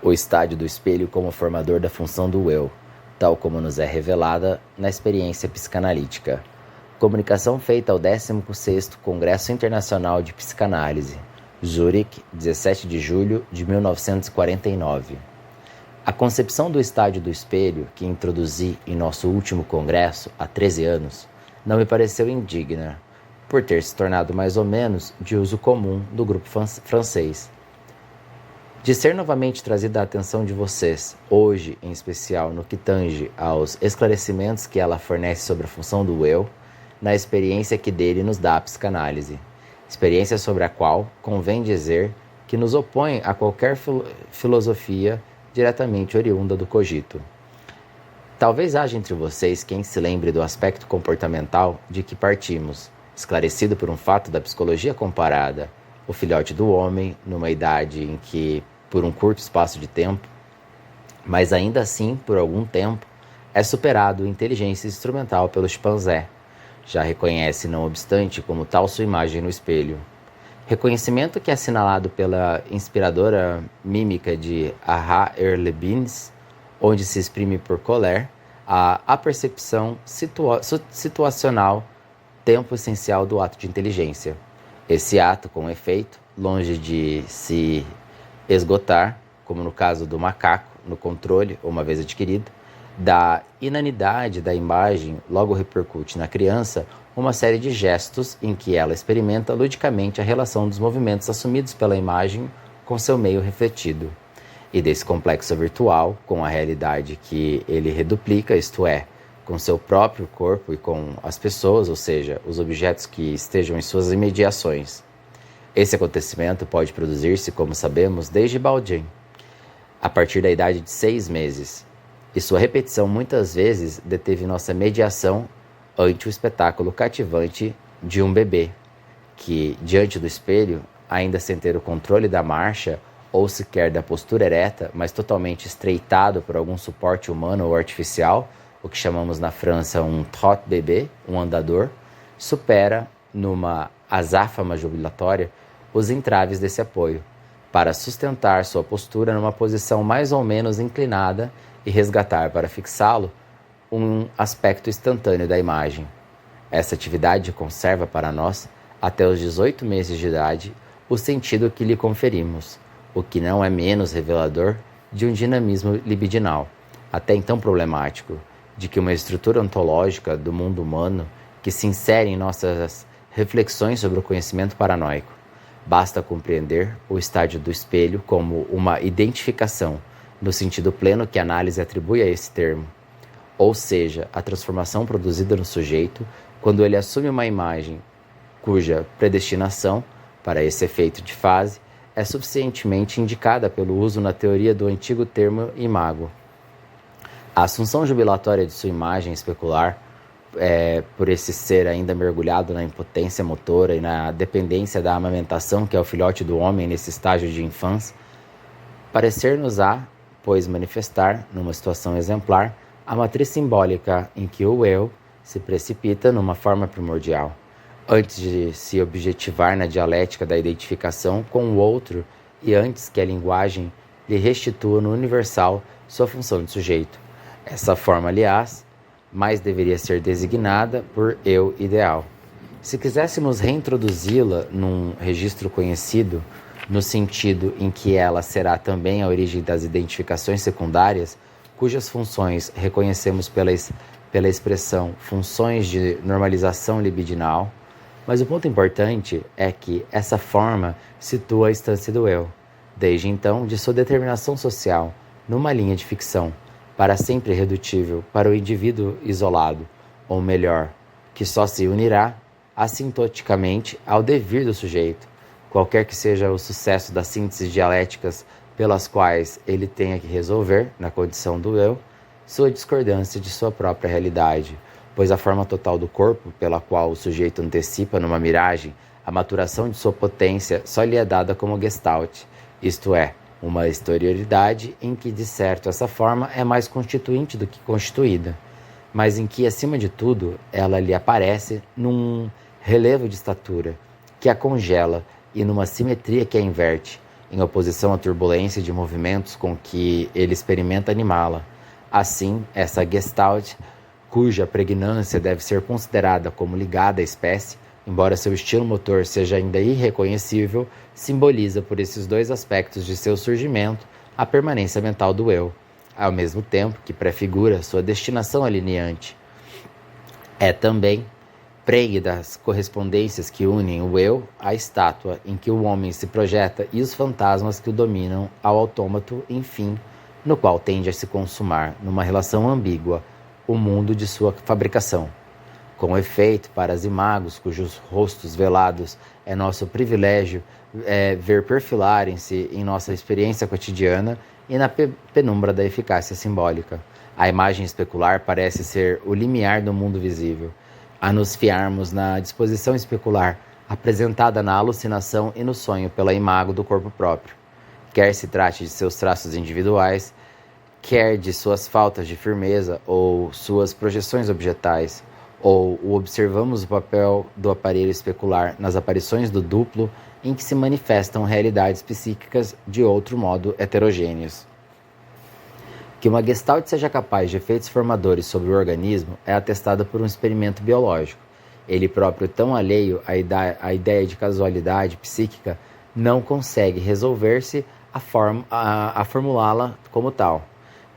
o estádio do espelho como formador da função do eu, tal como nos é revelada na experiência psicanalítica. Comunicação feita ao 16º Congresso Internacional de Psicanálise, Zurique, 17 de julho de 1949. A concepção do estádio do espelho, que introduzi em nosso último congresso há 13 anos, não me pareceu indigna, por ter se tornado mais ou menos de uso comum do grupo francês. De ser novamente trazida à atenção de vocês, hoje em especial no que tange aos esclarecimentos que ela fornece sobre a função do eu, na experiência que dele nos dá a psicanálise, experiência sobre a qual convém dizer que nos opõe a qualquer filosofia diretamente oriunda do cogito. Talvez haja entre vocês quem se lembre do aspecto comportamental de que partimos, esclarecido por um fato da psicologia comparada, o filhote do homem, numa idade em que, por um curto espaço de tempo, mas ainda assim por algum tempo, é superado em inteligência instrumental pelo chimpanzé. Já reconhece, não obstante, como tal sua imagem no espelho. Reconhecimento que é assinalado pela inspiradora mímica de Aha Erlebins, onde se exprime por Kohler a apercepção situacional, tempo essencial do ato de inteligência. Esse ato, com efeito, longe de se esgotar, como no caso do macaco, no controle, uma vez adquirido, da inanidade da imagem, logo repercute na criança uma série de gestos em que ela experimenta ludicamente a relação dos movimentos assumidos pela imagem com seu meio refletido, e desse complexo virtual com a realidade que ele reduplica, isto é, com seu próprio corpo e com as pessoas, ou seja, os objetos que estejam em suas imediações. Esse acontecimento pode produzir-se, como sabemos, desde Baudin, a partir da idade de 6 meses, e sua repetição muitas vezes deteve nossa mediação ante o espetáculo cativante de um bebê, que, diante do espelho, ainda sem ter o controle da marcha ou sequer da postura ereta, mas totalmente estreitado por algum suporte humano ou artificial, o que chamamos na França um trotte-bébé, um andador, supera, numa azáfama jubilatória, os entraves desse apoio, para sustentar sua postura numa posição mais ou menos inclinada e resgatar para fixá-lo um aspecto instantâneo da imagem. Essa atividade conserva para nós, até os 18 meses de idade, o sentido que lhe conferimos, o que não é menos revelador de um dinamismo libidinal, até então problemático, de que uma estrutura ontológica do mundo humano que se insere em nossas reflexões sobre o conhecimento paranoico. Basta compreender o estádio do espelho como uma identificação, no sentido pleno que a análise atribui a esse termo, ou seja, a transformação produzida no sujeito quando ele assume uma imagem cuja predestinação, para esse efeito de fase, é suficientemente indicada pelo uso na teoria do antigo termo imago. A assunção jubilatória de sua imagem especular, por esse ser ainda mergulhado na impotência motora e na dependência da amamentação que é o filhote do homem nesse estágio de infância, parecer-nos-á, pois manifestar, numa situação exemplar, a matriz simbólica em que o eu se precipita numa forma primordial, antes de se objetivar na dialética da identificação com o outro e antes que a linguagem lhe restitua no universal sua função de sujeito. Essa forma, aliás, mais deveria ser designada por eu ideal. Se quiséssemos reintroduzi-la num registro conhecido, no sentido em que ela será também a origem das identificações secundárias, cujas funções reconhecemos pela expressão funções de normalização libidinal, mas o ponto importante é que essa forma situa a instância do eu, desde então de sua determinação social, numa linha de ficção, para sempre irredutível para o indivíduo isolado, ou melhor, que só se unirá assintoticamente ao devir do sujeito, qualquer que seja o sucesso das sínteses dialéticas pelas quais ele tenha que resolver, na condição do eu, sua discordância de sua própria realidade, pois a forma total do corpo, pela qual o sujeito antecipa numa miragem a maturação de sua potência, só lhe é dada como gestalt, isto é, uma exterioridade em que, de certo, essa forma é mais constituinte do que constituída, mas em que, acima de tudo, ela lhe aparece num relevo de estatura, que a congela, e numa simetria que a inverte, em oposição à turbulência de movimentos com que ele experimenta animá-la. Assim, essa Gestalt, cuja pregnância deve ser considerada como ligada à espécie, embora seu estilo motor seja ainda irreconhecível, simboliza por esses dois aspectos de seu surgimento a permanência mental do eu, ao mesmo tempo que prefigura sua destinação alineante. É também pregue das correspondências que unem o eu à estátua em que o homem se projeta e os fantasmas que o dominam ao autômato, enfim, no qual tende a se consumar, numa relação ambígua, o mundo de sua fabricação. Com efeito, para as imagos cujos rostos velados é nosso privilégio ver perfilarem-se em nossa experiência cotidiana e na penumbra da eficácia simbólica, a imagem especular parece ser o limiar do mundo visível, a nos fiarmos na disposição especular apresentada na alucinação e no sonho pela imago do corpo próprio. Quer se trate de seus traços individuais, quer de suas faltas de firmeza ou suas projeções objetais, ou observamos o papel do aparelho especular nas aparições do duplo em que se manifestam realidades psíquicas de outro modo heterogêneas. Que uma Gestalt seja capaz de efeitos formadores sobre o organismo é atestado por um experimento biológico. Ele próprio, tão alheio à ideia de casualidade psíquica, não consegue resolver-se a formulá-la como tal.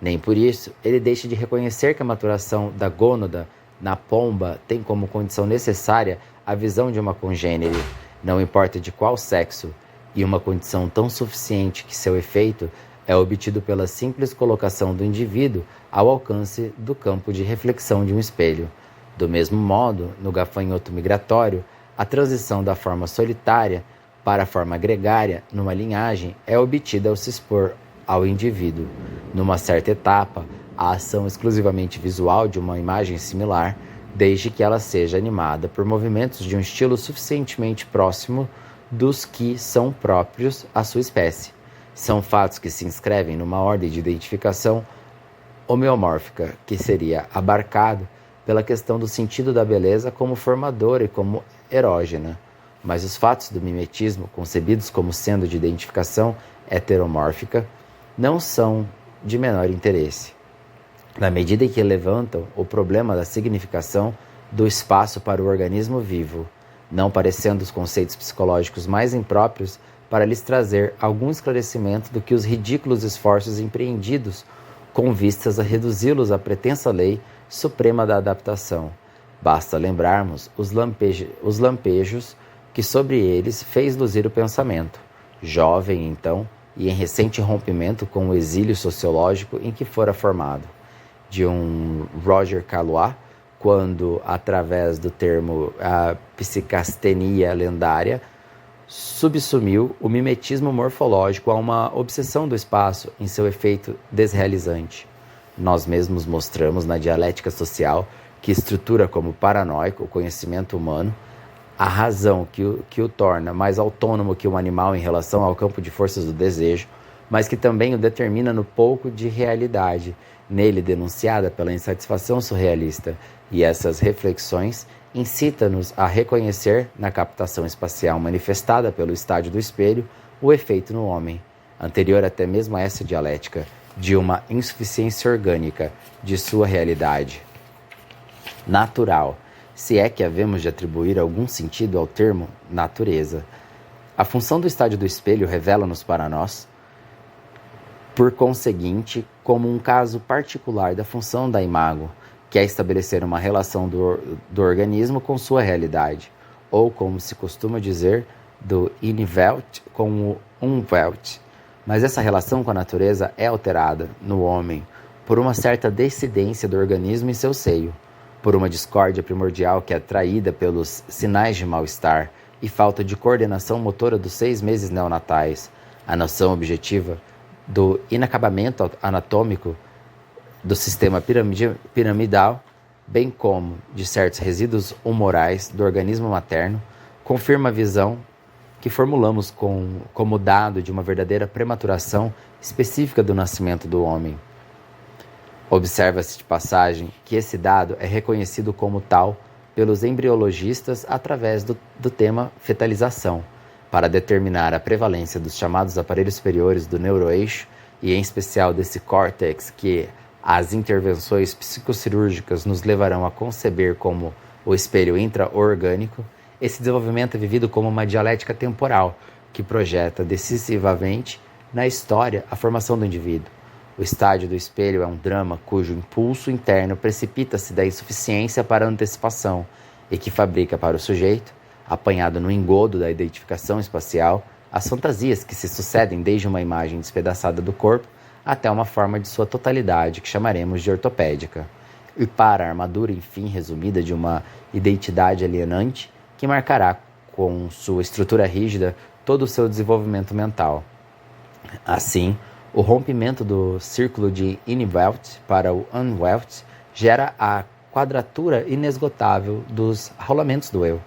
Nem por isso ele deixa de reconhecer que a maturação da gônada na pomba tem como condição necessária a visão de uma congênere, não importa de qual sexo, e uma condição tão suficiente que seu efeito é obtido pela simples colocação do indivíduo ao alcance do campo de reflexão de um espelho. Do mesmo modo, no gafanhoto migratório, a transição da forma solitária para a forma gregária numa linhagem é obtida ao se expor ao indivíduo. Numa certa etapa, a ação exclusivamente visual de uma imagem similar, desde que ela seja animada por movimentos de um estilo suficientemente próximo dos que são próprios à sua espécie. São fatos que se inscrevem numa ordem de identificação homeomórfica, que seria abarcado pela questão do sentido da beleza como formadora e como erógena. Mas os fatos do mimetismo, concebidos como sendo de identificação heteromórfica, não são de menor interesse, na medida em que levantam o problema da significação do espaço para o organismo vivo, não parecendo os conceitos psicológicos mais impróprios para lhes trazer algum esclarecimento do que os ridículos esforços empreendidos com vistas a reduzi-los à pretensa lei suprema da adaptação. Basta lembrarmos os lampejos que sobre eles fez luzir o pensamento, jovem então e em recente rompimento com o exílio sociológico em que fora formado, de um Roger Caillois, quando, através do termo psicastenia lendária, subsumiu o mimetismo morfológico a uma obsessão do espaço em seu efeito desrealizante. Nós mesmos mostramos na dialética social que estrutura como paranoico o conhecimento humano, a razão que o torna mais autônomo que um animal em relação ao campo de forças do desejo, mas que também o determina no pouco de realidade, nele denunciada pela insatisfação surrealista, e essas reflexões incita-nos a reconhecer, na captação espacial manifestada pelo estádio do espelho, o efeito no homem, anterior até mesmo a essa dialética, de uma insuficiência orgânica de sua realidade natural, se é que havemos de atribuir algum sentido ao termo natureza. A função do estádio do espelho revela-nos para nós, por conseguinte, como um caso particular da função da imago, que é estabelecer uma relação do organismo com sua realidade, ou, como se costuma dizer, do Innenwelt com o Umwelt. Mas essa relação com a natureza é alterada, no homem, por uma certa dissidência do organismo em seu seio, por uma discórdia primordial que é atraída pelos sinais de mal-estar e falta de coordenação motora dos 6 meses neonatais, a noção objetiva do inacabamento anatômico do sistema piramidal, bem como de certos resíduos humorais do organismo materno, confirma a visão que formulamos como dado de uma verdadeira prematuração específica do nascimento do homem. Observa-se de passagem que esse dado é reconhecido como tal pelos embriologistas através do tema fetalização, para determinar a prevalência dos chamados aparelhos superiores do neuroeixo e em especial desse córtex que as intervenções psicocirúrgicas nos levarão a conceber como o espelho intra-orgânico, esse desenvolvimento é vivido como uma dialética temporal que projeta decisivamente na história a formação do indivíduo. O estádio do espelho é um drama cujo impulso interno precipita-se da insuficiência para a antecipação e que fabrica para o sujeito, apanhado no engodo da identificação espacial, as fantasias que se sucedem desde uma imagem despedaçada do corpo até uma forma de sua totalidade que chamaremos de ortopédica, e para a armadura, enfim, resumida de uma identidade alienante que marcará com sua estrutura rígida todo o seu desenvolvimento mental. Assim, o rompimento do círculo de Innenwelt para o Unwelt gera a quadratura inesgotável dos rolamentos do eu.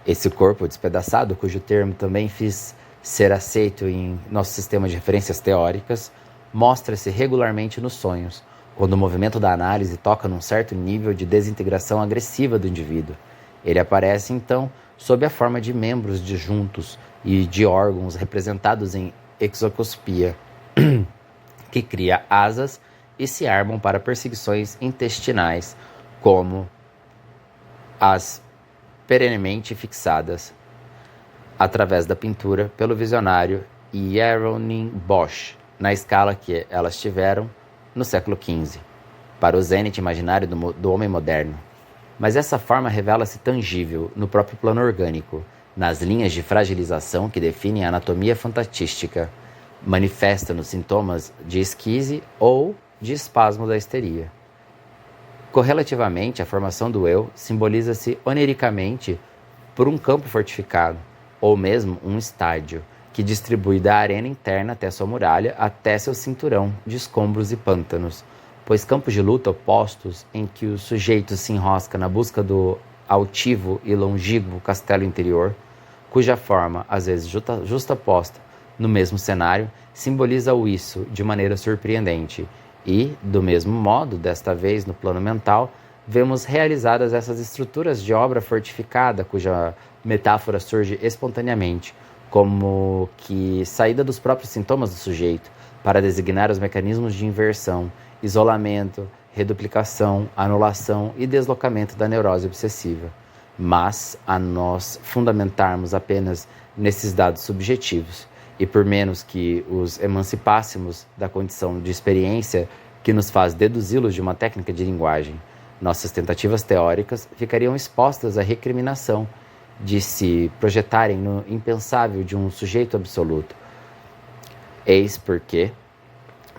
Esse corpo despedaçado, cujo termo também fiz ser aceito em nosso sistema de referências teóricas, mostra-se regularmente nos sonhos, quando o movimento da análise toca num certo nível de desintegração agressiva do indivíduo. Ele aparece, então, sob a forma de membros disjuntos e de órgãos representados em exocospia, que cria asas e se armam para perseguições intestinais, como as perenemente fixadas através da pintura pelo visionário Hieronyme Bosch, na escala que elas tiveram no século XV, para o zênite imaginário do homem moderno. Mas essa forma revela-se tangível no próprio plano orgânico, nas linhas de fragilização que definem a anatomia fantastística, manifesta nos sintomas de esquise ou de espasmo da histeria. Correlativamente, a formação do eu simboliza-se oniricamente por um campo fortificado, ou mesmo um estádio, que distribui da arena interna até sua muralha, até seu cinturão de escombros e pântanos, pois campos de luta opostos em que o sujeito se enrosca na busca do altivo e longínquo castelo interior, cuja forma, às vezes justaposta no mesmo cenário, simboliza o isso de maneira surpreendente. E, do mesmo modo, desta vez no plano mental, vemos realizadas essas estruturas de obra fortificada, cuja metáfora surge espontaneamente, como que saída dos próprios sintomas do sujeito, para designar os mecanismos de inversão, isolamento, reduplicação, anulação e deslocamento da neurose obsessiva. Mas, a nós fundamentarmos apenas nesses dados subjetivos, e por menos que os emancipássemos da condição de experiência que nos faz deduzi-los de uma técnica de linguagem, nossas tentativas teóricas ficariam expostas à recriminação de se projetarem no impensável de um sujeito absoluto. Eis porque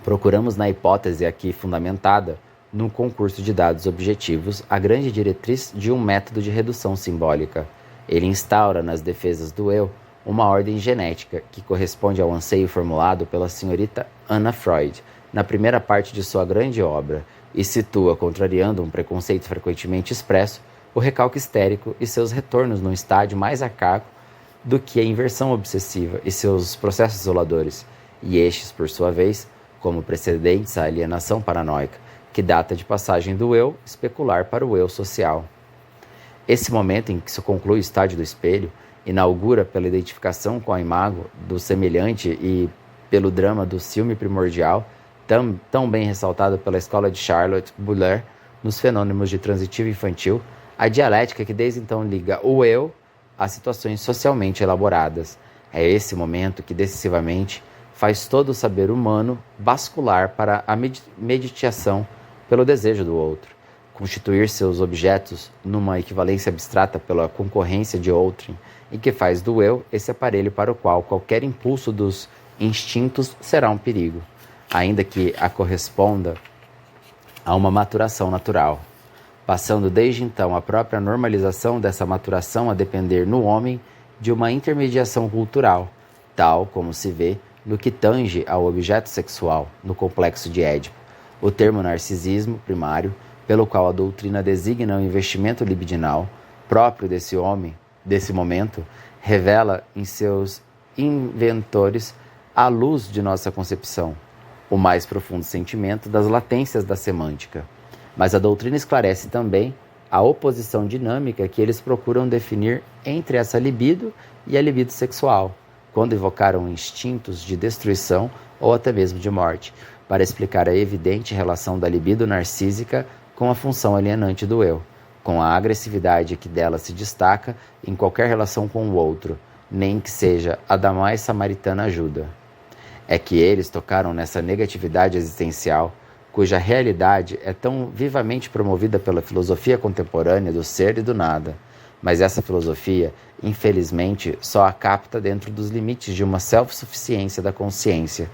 procuramos na hipótese aqui fundamentada, num concurso de dados objetivos, a grande diretriz de um método de redução simbólica. Ele instaura nas defesas do eu uma ordem genética que corresponde ao anseio formulado pela senhorita Anna Freud na primeira parte de sua grande obra e situa, contrariando um preconceito frequentemente expresso, o recalque histérico e seus retornos num estádio mais arcaico do que a inversão obsessiva e seus processos isoladores, e estes, por sua vez, como precedentes à alienação paranoica, que data de passagem do eu especular para o eu social. Esse momento em que se conclui o estádio do espelho inaugura pela identificação com a imago do semelhante e pelo drama do ciúme primordial, tão bem ressaltado pela escola de Charlotte Buller nos fenômenos de transitivo infantil, a dialética que desde então liga o eu a situações socialmente elaboradas. É esse momento que decisivamente faz todo o saber humano bascular para a meditação pelo desejo do outro, constituir seus objetos numa equivalência abstrata pela concorrência de outrem, e que faz do eu esse aparelho para o qual qualquer impulso dos instintos será um perigo, ainda que a corresponda a uma maturação natural, passando desde então a própria normalização dessa maturação a depender no homem de uma intermediação cultural, tal como se vê no que tange ao objeto sexual, no complexo de Édipo, o termo narcisismo primário, pelo qual a doutrina designa o investimento libidinal próprio desse homem, desse momento, revela em seus inventores a luz de nossa concepção, o mais profundo sentimento das latências da semântica. Mas a doutrina esclarece também a oposição dinâmica que eles procuram definir entre essa libido e a libido sexual, quando evocaram instintos de destruição ou até mesmo de morte, para explicar a evidente relação da libido narcísica com a função alienante do eu, com a agressividade que dela se destaca em qualquer relação com o outro, nem que seja a da mais samaritana ajuda. É que eles tocaram nessa negatividade existencial, cuja realidade é tão vivamente promovida pela filosofia contemporânea do ser e do nada, mas essa filosofia, infelizmente, só a capta dentro dos limites de uma self-suficiência da consciência,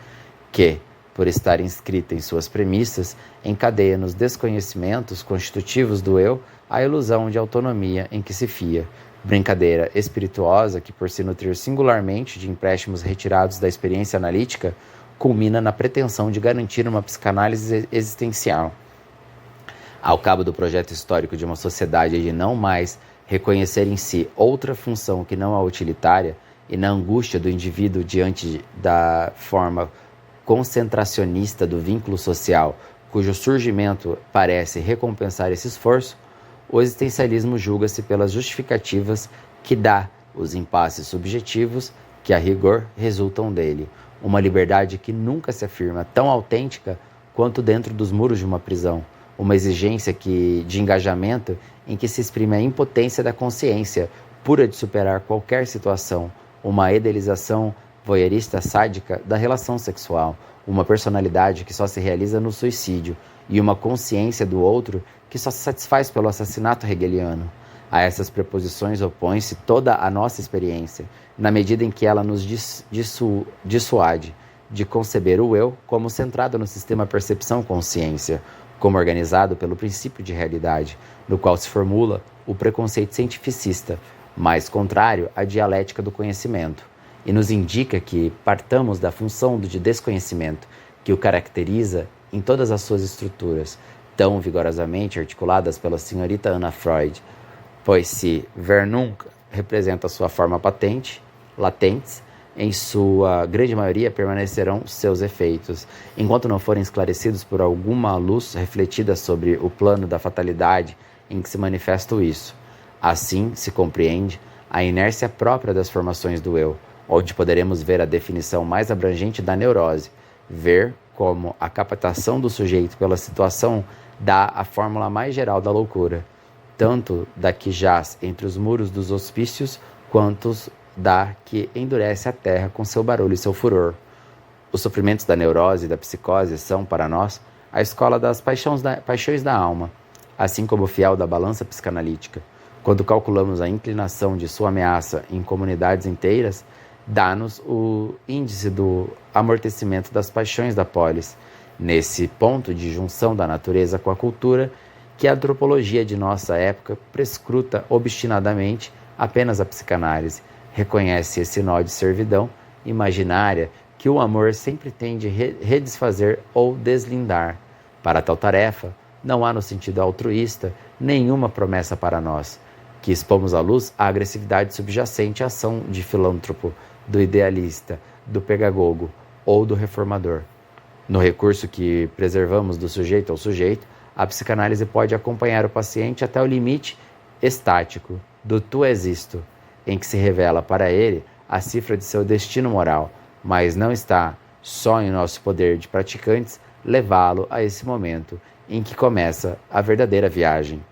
que, por estar inscrita em suas premissas, encadeia nos desconhecimentos constitutivos do eu a ilusão de autonomia em que se fia, brincadeira espirituosa que, por se nutrir singularmente de empréstimos retirados da experiência analítica, culmina na pretensão de garantir uma psicanálise existencial. Ao cabo do projeto histórico de uma sociedade de não mais reconhecer em si outra função que não a utilitária e na angústia do indivíduo diante da forma concentracionista do vínculo social, cujo surgimento parece recompensar esse esforço, o existencialismo julga-se pelas justificativas que dá os impasses subjetivos que, a rigor, resultam dele. Uma liberdade que nunca se afirma tão autêntica quanto dentro dos muros de uma prisão. Uma exigência de engajamento em que se exprime a impotência da consciência, pura de superar qualquer situação. Uma idealização voyeurista sádica da relação sexual. Uma personalidade que só se realiza no suicídio. E uma consciência do outro que só se satisfaz pelo assassinato hegeliano. A essas preposições opõe-se toda a nossa experiência, na medida em que ela nos dissuade de conceber o eu como centrado no sistema percepção-consciência, como organizado pelo princípio de realidade, no qual se formula o preconceito cientificista, mais contrário à dialética do conhecimento, e nos indica que partamos da função de desconhecimento que o caracteriza em todas as suas estruturas, tão vigorosamente articuladas pela senhorita Anna Freud, pois se ver nunca representa sua forma latentes, em sua grande maioria permanecerão seus efeitos, enquanto não forem esclarecidos por alguma luz refletida sobre o plano da fatalidade em que se manifesta isso. Assim se compreende a inércia própria das formações do eu, onde poderemos ver a definição mais abrangente da neurose, ver como a captação do sujeito pela situação dá a fórmula mais geral da loucura, tanto da que jaz entre os muros dos hospícios, quanto da que endurece a terra com seu barulho e seu furor. Os sofrimentos da neurose e da psicose são, para nós, a escola das paixões da alma, assim como o fiel da balança psicanalítica. Quando calculamos a inclinação de sua ameaça em comunidades inteiras, dá-nos o índice do amortecimento das paixões da polis, nesse ponto de junção da natureza com a cultura, que a antropologia de nossa época prescruta obstinadamente apenas a psicanálise, reconhece esse nó de servidão imaginária que o amor sempre tende a redesfazer ou deslindar. Para tal tarefa, não há no sentido altruísta nenhuma promessa para nós, que expomos à luz a agressividade subjacente à ação de filântropo, do idealista, do pedagogo ou do reformador. No recurso que preservamos do sujeito ao sujeito, a psicanálise pode acompanhar o paciente até o limite estático do tu existo, em que se revela para ele a cifra de seu destino moral, mas não está só em nosso poder de praticantes levá-lo a esse momento em que começa a verdadeira viagem.